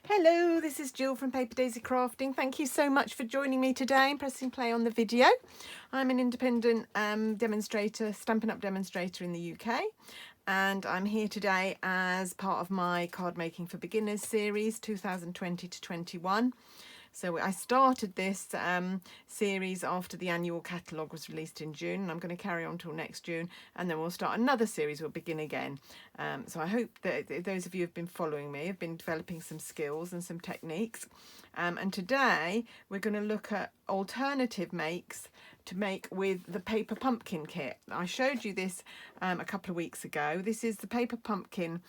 Hello, this is Jill from Paper Daisy Crafting. Thank you so much for joining me today and pressing play on the video. I'm an independent demonstrator, Stampin' Up demonstrator in the UK, and I'm here today as part of my Card Making for Beginners series 2020 to 21. So I started this series after the annual catalogue was released in June, and I'm going to carry on till next June, and then we'll start another series. We'll begin again. So I hope that those of you who have been following me have been developing some skills and some techniques. And today we're going to look at alternative makes to make with the paper pumpkin kit. I showed you this a couple of weeks ago. This is the paper pumpkin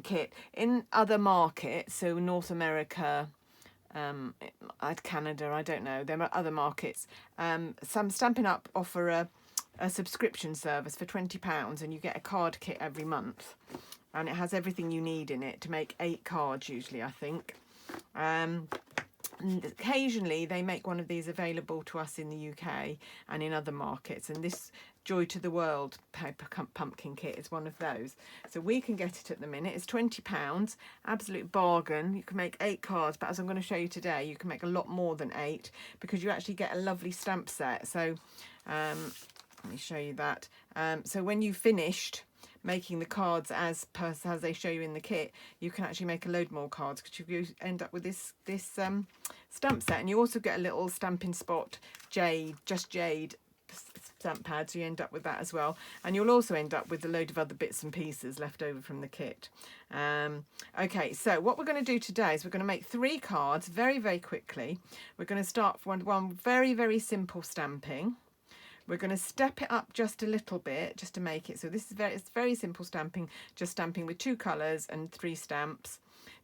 kit in other markets, so North America, Canada, I don't know, there are other markets. Some Stampin' Up offer a subscription service for £20, and you get a card kit every month, and it has everything you need in it to make 8 cards usually, I think. And occasionally they make one of these available to us in the UK and in other markets, and this Joy to the World paper pumpkin kit is one of those. So we can get it at the minute. It's £20, absolute bargain. You can make 8 cards, but as I'm going to show you today, you can make a lot more than 8 because you actually get a lovely stamp set. So let me show you that. So when you've finished making the cards as they show you in the kit, you can actually make a load more cards because you end up with this stamp set, and you also get a little Stampin' Spot jade stamp pad, so you end up with that as well, and you'll also end up with a load of other bits and pieces left over from the kit. Okay, so what we're going to do today is we're going to make 3 cards very quickly. We're going to start with one very simple stamping. We're going to step it up just a little bit just to make it so this is it's very simple stamping, just stamping with 2 colours and 3 stamps.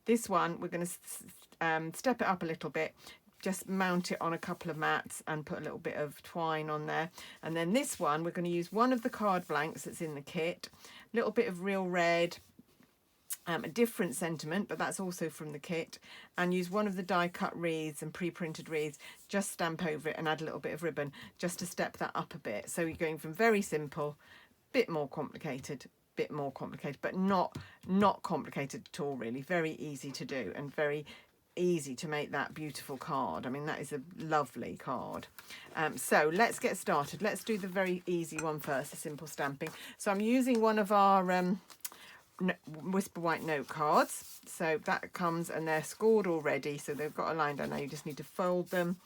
This one we're going to step it up a little bit, just mount it on a couple of mats and put a little bit of twine on there. And then this one we're going to use one of the card blanks that's in the kit, a little bit of real red, a different sentiment, but that's also from the kit, and use one of the die cut wreaths and pre-printed wreaths, just stamp over it and add a little bit of ribbon just to step that up a bit. So you're going from very simple, bit more complicated, but not complicated at all really. Very easy to do and very easy to make that beautiful card. I mean, that is a lovely card. So let's get started. Let's do the very easy one first, the simple stamping. So I'm using one of our Whisper White note cards, so that comes, and they're scored already, so they've got a line down there. You just need to fold them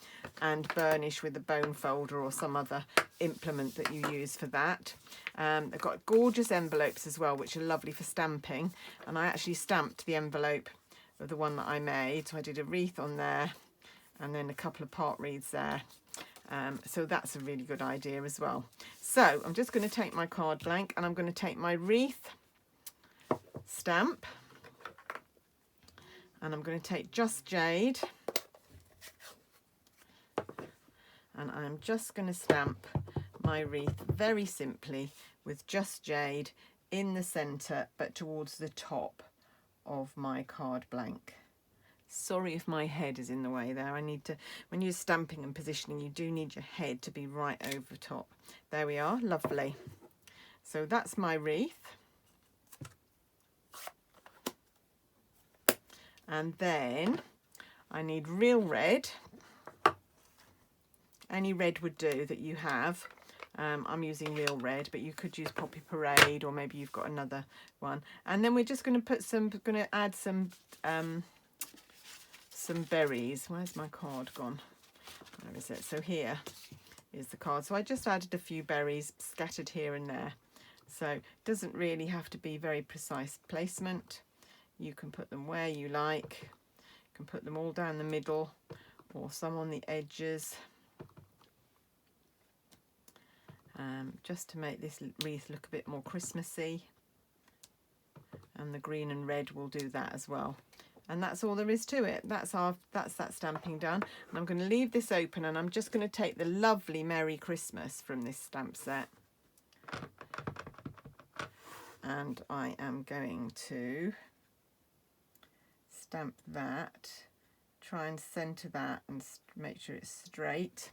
and burnish with a bone folder or some other implement that you use for that. They've got gorgeous envelopes as well, which are lovely for stamping, and I actually stamped the envelope of the one that I made, so I did a wreath on there and then a couple of part wreaths there. So that's a really good idea as well. So I'm just going to take my card blank and I'm going to take my wreath stamp, and I'm going to take Just Jade, and I'm just going to stamp my wreath very simply with Just Jade in the centre but towards the top of my card blank. Sorry if my head is in the way there. I need to, when you're stamping and positioning, you do need your head to be right over top. There we are, lovely. So that's my wreath. And then I need real red. Any red would do that you have. I'm using real red, but you could use Poppy Parade, or maybe you've got another one. And then we're just going to add some berries. Where's my card gone? Where is it? So here is the card. So I just added a few berries scattered here and there. So it doesn't really have to be very precise placement. You can put them where you like. You can put them all down the middle or some on the edges. Just to make this wreath look a bit more Christmassy. And the green and red will do that as well. And that's all there is to it. That's that stamping done. And I'm going to leave this open, and I'm just going to take the lovely Merry Christmas from this stamp set. And I am going to stamp that, try and centre that and make sure it's straight.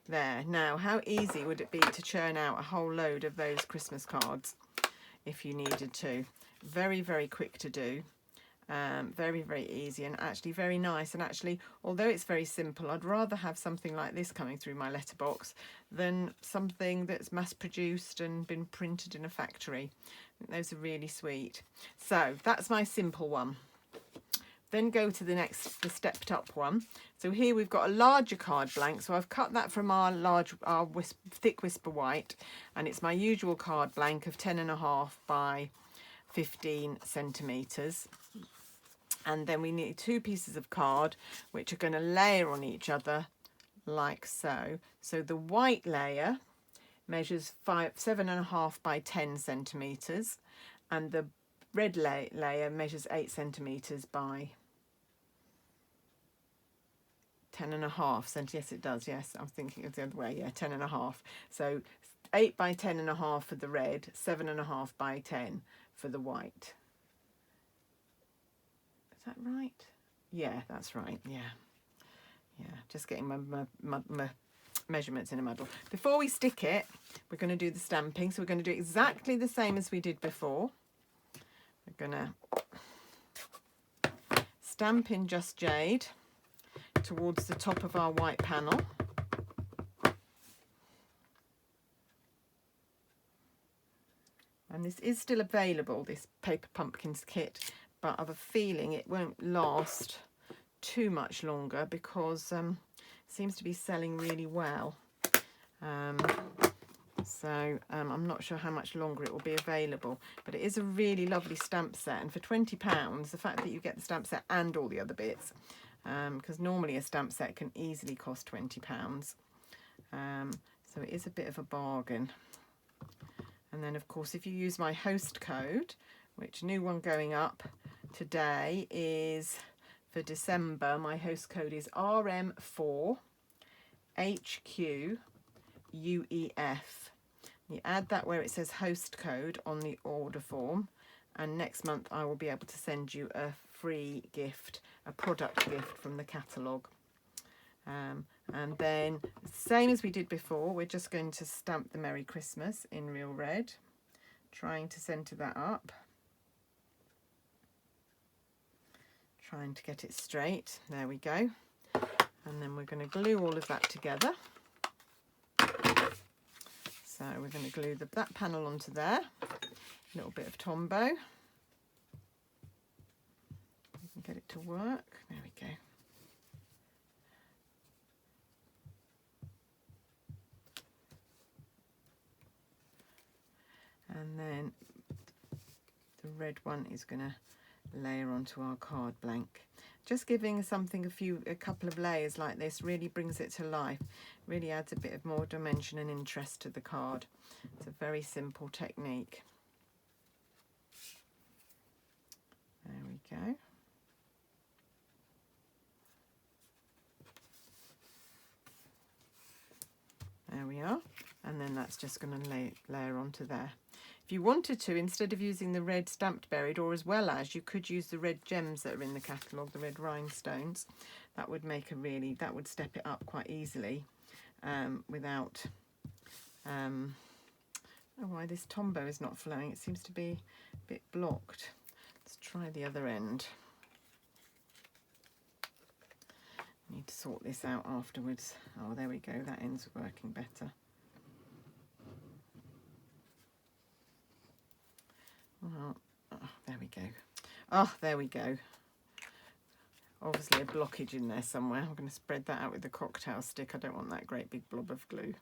There. Now, how easy would it be to churn out a whole load of those Christmas cards if you needed to? Very quick to do. Very, very easy and actually very nice. And actually, although it's very simple, I'd rather have something like this coming through my letterbox than something that's mass produced and been printed in a factory. I think those are really sweet. So that's my simple one. Then go to the next, the stepped up one. So here we've got a larger card blank. So I've cut that from our thick Whisper White, and it's my usual card blank of 10.5 by 15 centimetres. And then we need 2 pieces of card which are going to layer on each other like so. So the white layer measures 7.5 by 10 centimetres, and the red layer measures 8 centimetres by 10.5 centimetres. Yes, it does. Yes, I'm thinking of the other way. Yeah, 10.5. So 8 by 10.5 for the red, 7.5 by 10 for the white. Is that right? Yeah, that's right. Yeah. Just getting my measurements in a muddle. Before we stick it, we're going to do the stamping. So we're going to do exactly the same as we did before. We're going to stamp in Just Jade towards the top of our white panel. And this is still available, this Paper Pumpkins kit, but I have a feeling it won't last too much longer because it seems to be selling really well. So I'm not sure how much longer it will be available, but it is a really lovely stamp set. And for £20, the fact that you get the stamp set and all the other bits, because normally a stamp set can easily cost £20. So it is a bit of a bargain. And then, of course, if you use my host code, which new one going up today is for December, my host code is RM4HQUEF. You add that where it says host code on the order form, and next month I will be able to send you a free gift, a product gift from the catalogue. And then, same as we did before, we're just going to stamp the Merry Christmas in real red, trying to centre that up, trying to get it straight. There we go. And then we're going to glue all of that together. So we're going to glue that panel onto there, a little bit of Tombow. We can get it to work. There we go. And then the red one is going to layer onto our card blank. Just giving something a couple of layers like this really brings it to life, really adds a bit of more dimension and interest to the card. It's a very simple technique. There we go. There we are. And then that's just going to layer onto there. If you wanted to, instead of using the red stamped buried, or as well as, you could use the red gems that are in the catalogue, the red rhinestones. That would make that would step it up quite easily without, I don't know why this Tombow is not flowing. It seems to be a bit blocked. Let's try the other end. Need to sort this out afterwards. Oh, there we go. That end's working better. Well, oh, there we go. Oh, there we go. Obviously a blockage in there somewhere. I'm going to spread that out with the cocktail stick. I don't want that great big blob of glue.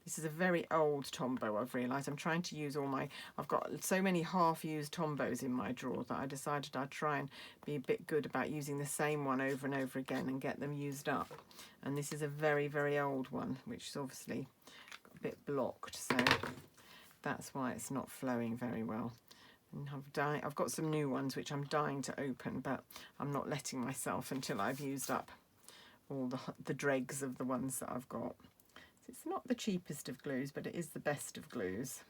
This is a very old Tombow, I've realised. I'm trying to use I've got so many half-used Tombows in my drawer that I decided I'd try and be a bit good about using the same one over and over again and get them used up. And this is a very, very old one, which is obviously got a bit blocked. So that's why it's not flowing very well. And I've got some new ones which I'm dying to open, but I'm not letting myself until I've used up all the dregs of the ones that I've got. It's not the cheapest of glues, but it is the best of glues.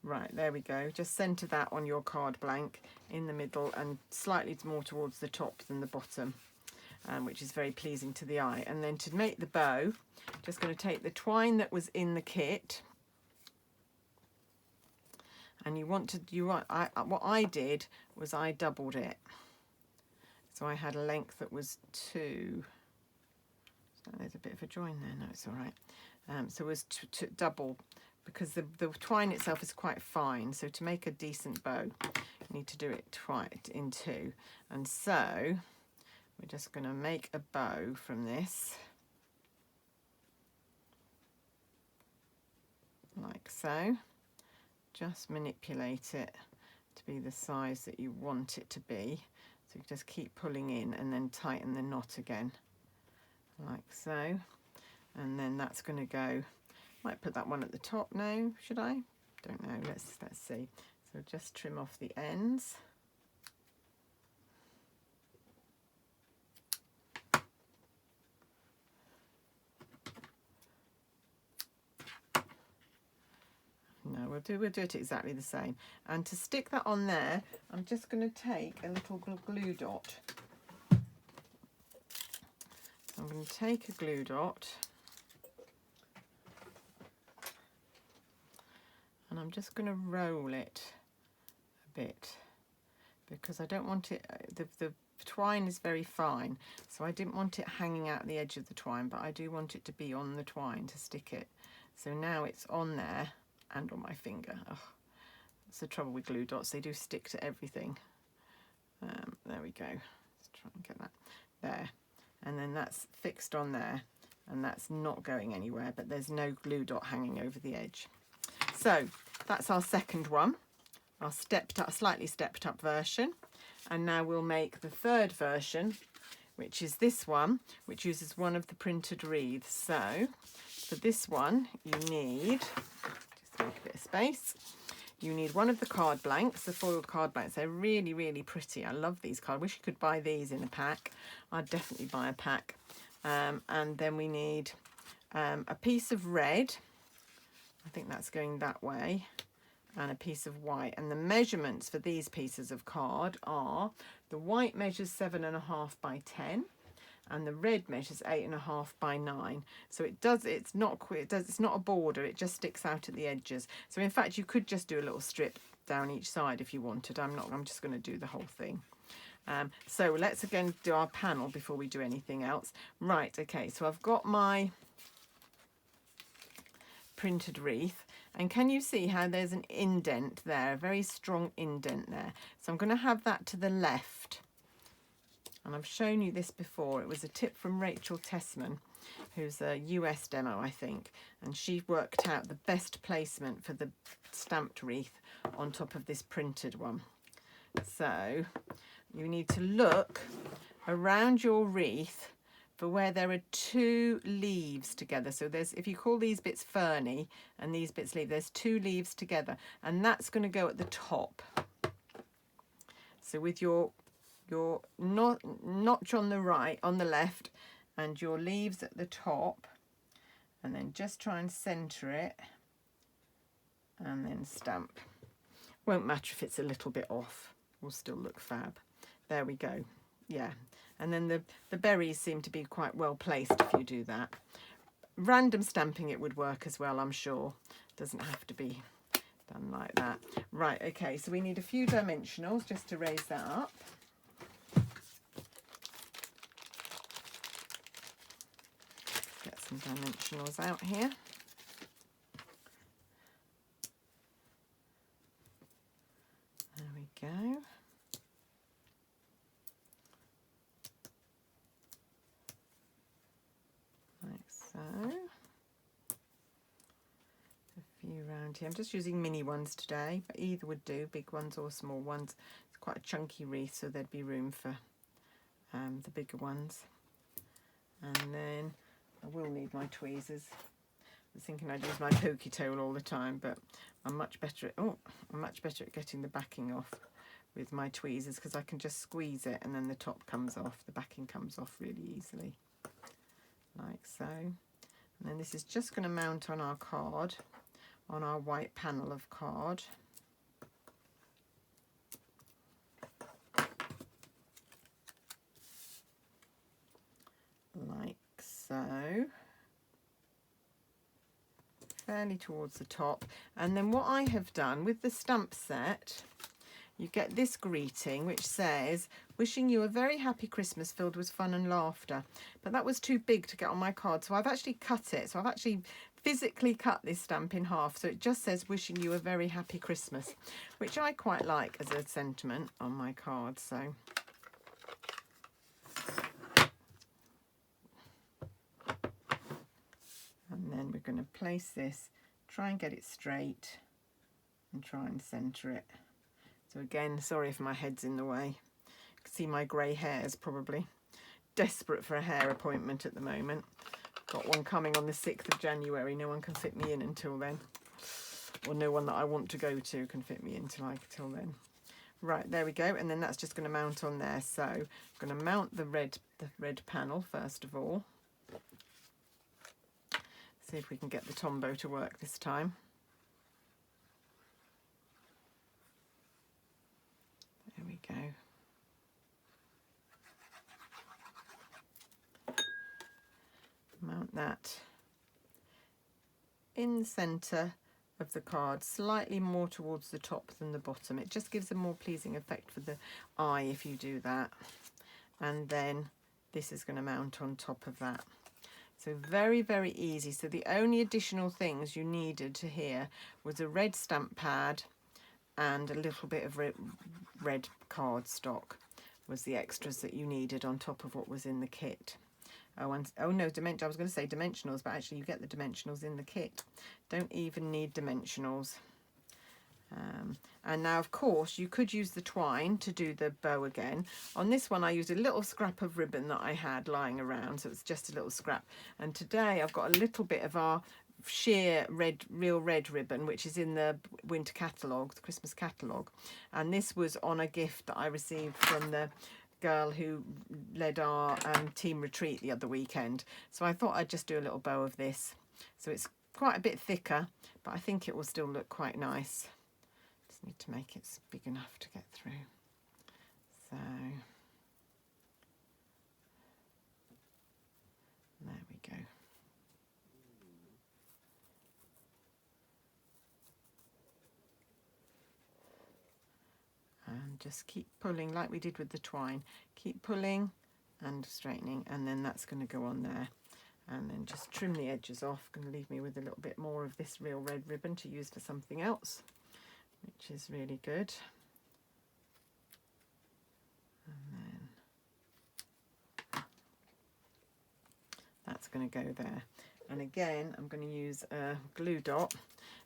Right, there we go. Just centre that on your card blank in the middle and slightly more towards the top than the bottom, which is very pleasing to the eye. And then to make the bow, just going to take the twine that was in the kit. And what I did was I doubled it. So I had a length that was 2. So there's a bit of a join there. No, it's all right. So it was double, because the twine itself is quite fine. So to make a decent bow, you need to do it in 2. And so we're just going to make a bow from this, like so. Just manipulate it to be the size that you want it to be. So you just keep pulling in and then tighten the knot again, like so. And then that's going to go, might put that one at the top now, should I? Don't know, let's see. So just trim off the ends. No, we'll do it exactly the same. And to stick that on there, I'm just going to take a little glue dot. I'm going to take a glue dot, and I'm just going to roll it a bit, because I don't want it, the twine is very fine, so I didn't want it hanging out the edge of the twine, but I do want it to be on the twine to stick it. So now it's on there and on my finger. Oh, that's the trouble with glue dots, they do stick to everything. There we go, let's try and get that there. And then that's fixed on there, and that's not going anywhere, but there's no glue dot hanging over the edge. So that's our second one, our slightly stepped up version. And now we'll make the third version, which is this one, which uses one of the printed wreaths. So for this one, you need, just make a bit of space, you need one of the card blanks, the foiled card blanks. They're really, really pretty. I love these cards. I wish you could buy these in a pack. I'd definitely buy a pack. And then we need a piece of red. I think that's going that way. And a piece of white. And the measurements for these pieces of card are, the white measures 7.5 by 10. And the red measures 8.5 by 9. So it's not a border, it just sticks out at the edges. So in fact, you could just do a little strip down each side if you wanted. I'm just going to do the whole thing. So let's again do our panel before we do anything else. Right, okay, so I've got my printed wreath, and can you see how there's an indent there, a very strong indent there? So I'm going to have that to the left. And I've shown you this before. It was a tip from Rachel Tessman, who's a US demo, I think. And she worked out the best placement for the stamped wreath on top of this printed one. So you need to look around your wreath for where there are 2 leaves together. So there's, if you call these bits ferny and these bits leaf, there's 2 leaves together. And that's going to go at the top. So with your notch on the right, on the left, and your leaves at the top, and then just try and centre it, and then stamp. Won't matter if it's a little bit off, will still look fab. There we go. Yeah, and then the berries seem to be quite well placed if you do that. Random stamping it would work as well, I'm sure. Doesn't have to be done like that. Right, okay, so we need a few dimensionals just to raise that up. Get some dimensionals out here. There we go. Like so. A few around here. I'm just using mini ones today, but either would do, big ones or small ones. It's quite a chunky wreath, so there'd be room for the bigger ones. And then I will need my tweezers. I was thinking I'd use my pokey tool all the time, but I'm much better at getting the backing off with my tweezers, because I can just squeeze it and then the top comes off, the backing comes off really easily, like so. And then this is just going to mount on our card, on our white panel of card. Like so, fairly towards the top. And then what I have done with the stamp set you get this greeting which says, wishing you a very happy Christmas filled with fun and laughter. But that was too big to get on my card, so I've actually cut it. So I've actually physically cut this stamp in half, so it just says wishing you a very happy Christmas, which I quite like as a sentiment on my card. So and then we're going to place this, try and get it straight and try and centre it. So again, sorry if my head's in the way. You can see my grey hairs, probably. Desperate for a hair appointment at the moment. Got one coming on the 6th of January. No one can fit me in until then. Or no one that I want to go to can fit me in till then. Right, there we go. And then that's just going to mount on there. So I'm going to mount the red panel first of all. See if we can get the Tombow to work this time. There we go. Mount that in the centre of the card, slightly more towards the top than the bottom. It just gives a more pleasing effect for the eye if you do that. And then this is going to mount on top of that. So very, very easy. So the only additional things you needed to here was a red stamp pad and a little bit of red cardstock was the extras that you needed on top of what was in the kit. Oh, and oh no, I was going to say dimensionals, but actually you get the dimensionals in the kit. Don't even need dimensionals. And now, of course, you could use the twine to do the bow again. On this one, I used a little scrap of ribbon that I had lying around, so it's just a little scrap. And today I've got a little bit of our sheer real red ribbon, which is in the winter catalogue, the Christmas catalogue. And this was on a gift that I received from the girl who led our team retreat the other weekend. So I thought I'd just do a little bow of this. So it's quite a bit thicker, but I think it will still look quite nice. Just need to make it big enough to get through. So there we go. And just keep pulling like we did with the twine. Keep pulling and straightening, and then that's going to go on there. And then just trim the edges off. Going to leave me with a little bit more of this real red ribbon to use for something else, which is really good. And then that's going to go there. And again, I'm going to use a glue dot.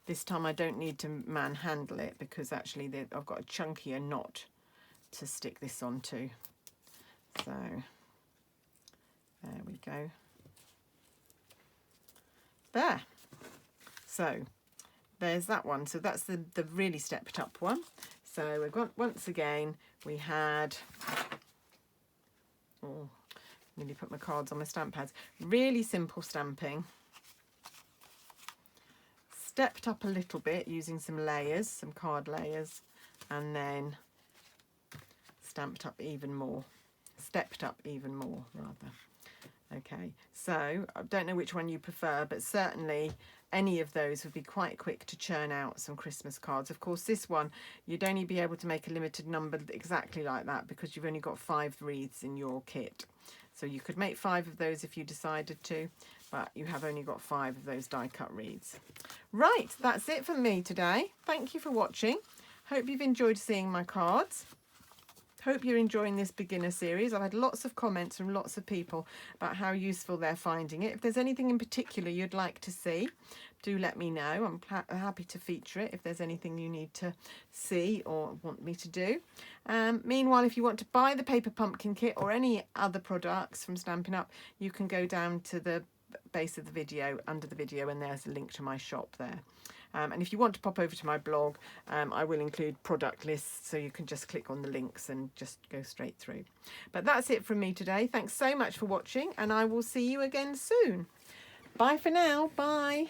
This time I don't need to manhandle it because actually I've got a chunkier knot to stick this onto. So there we go. There. So there's that one. So that's the really stepped up one. So we've got, once again, we had, oh, nearly put my cards on my stamp pads. Really simple stamping. Stepped up a little bit using some layers, some card layers, and then stamped up even more. Stepped up even more, rather. Okay, so I don't know which one you prefer, but certainly any of those would be quite quick to churn out some Christmas cards. Of course, this one, you'd only be able to make a limited number exactly like that because you've only got 5 wreaths in your kit. So you could make 5 of those if you decided to, but you have only got 5 of those die cut wreaths. Right, that's it for me today. Thank you for watching. Hope you've enjoyed seeing my cards. Hope you're enjoying this beginner series. I've had lots of comments from lots of people about how useful they're finding it. If there's anything in particular you'd like to see, do let me know. I'm happy to feature it if there's anything you need to see or want me to do. Meanwhile, if you want to buy the paper pumpkin kit or any other products from Stampin' Up, you can go down to the base of the video, under the video, and there's a link to my shop there. And if you want to pop over to my blog, I will include product lists, so you can just click on the links and just go straight through. But that's it from me today. Thanks so much for watching, and I will see you again soon. Bye for now. Bye.